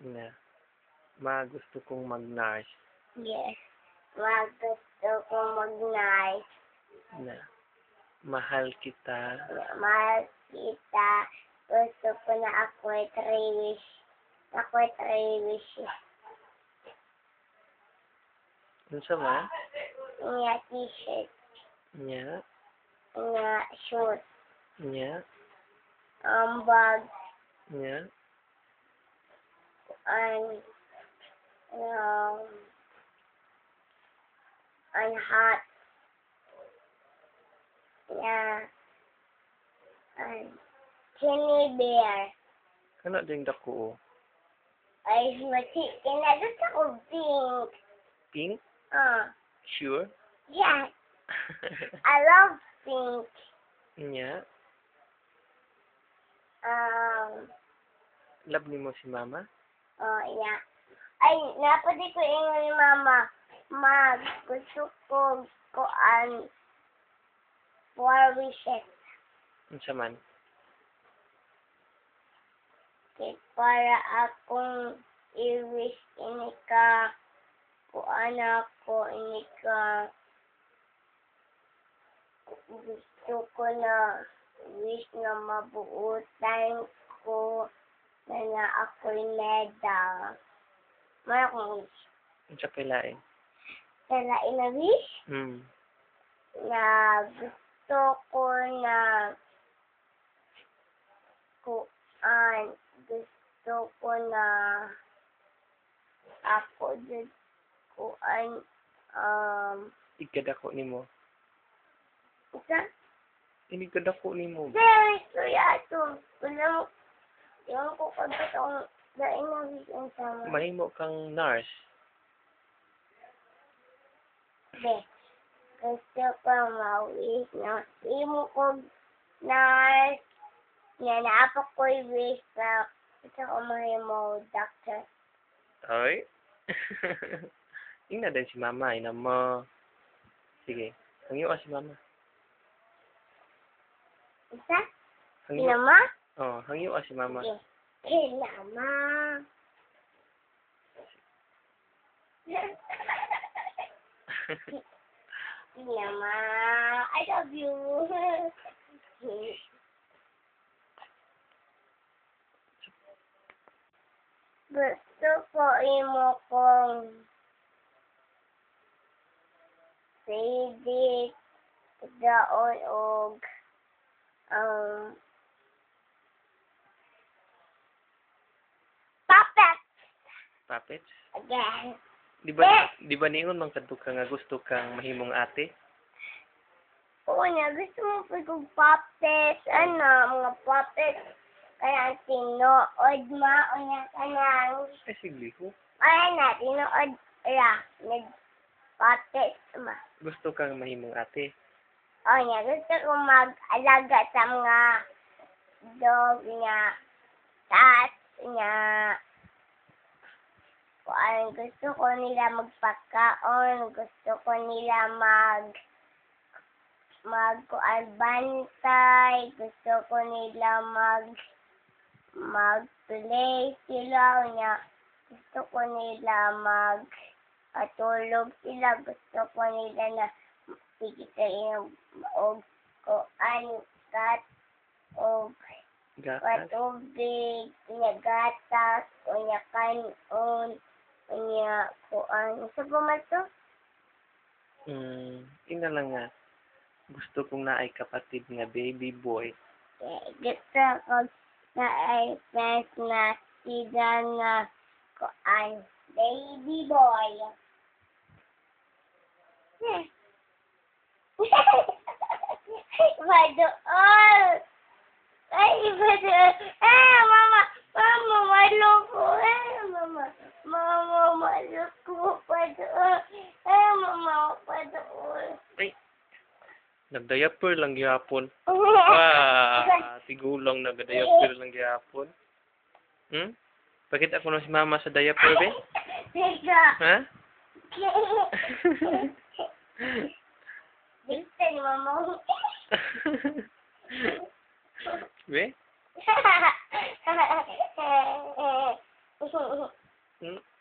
Na. Ma, gusto kong mag-nurse. Yes. Gusto kong mag-nurse. Na. Mahal kita. Mahal kita. Gusto ko na ako'y 3 wish. Ako'y 3 wishes. Ano sa man? Nga t-shirt. Nya. Nga shoes. Nya. Bag. Nya. Hat. Teddy bear. Kana ding dako. Ay, gusto ko pink. Pink? Sure? Yeah. I love pink. Nya. Love ni mo si mama? Yeah. Ay, napadi ko ingon ni mama. Gusto ko 4 wishes. Ano sa man? Para akong i-wish ini ka ini ka gusto ko na wish na mabuutan ko na ako'y medal. May akong wish. Ano sa pilain? Kaya ina wish na gusto ko na ako dyan Ikadako ni mo. isa? Inikadako ni mo. Kaya ito. Yung ko kapit ang daing na wish ang sama. Mahimo kang nurse. Gusto ko ma-wish na imo ko nurse. Naapa ko'y wish na gusto ko mahimo doctor. Ay? Ina din si mama. Ina mo. Sige. Hangyo ka si mama. Isa? Hangyo. Inama? Hangyo ka si mama. Inama. Inama. I love you. Gusto ko imo kong CD daon og puppet. Puppets? Again. Di ba niingon man kadto ka nga gusto kang mahimong ate? Oo nga, gusto mo pa kong puppet. Mga puppet. Kaya ang tinuod o nga kanang. Ay, sige ko. Tinuod. Nag-puppet ma. Gusto kang mahimong ate? Oo nga, gusto ko mag-alaga sa mga dog nga, cat nga. Gusto ko nila magpakaon. Gusto ko nila bantay. Gusto ko nila mag-play sila. Gusto ko nila tulog sila. Gusto ko nila na pigitayin og kat og patubig, gatas, kanon, isa pa man to? Ina lang nga. Gusto kong naay kapatid nga baby boy. Gusto ko na ay friends na sila nga baby boy. Madool! Ay, madool! Mama! Mama, maloko! Mama, maloko! Madool! Mama, madool! Ay! Nagdiaper lang gyapon. Tigulong nagdiaper lang gyapon. Pakita ko na si mama sa diaper, be? Ha? Gusto ni mama. Be? Hmm?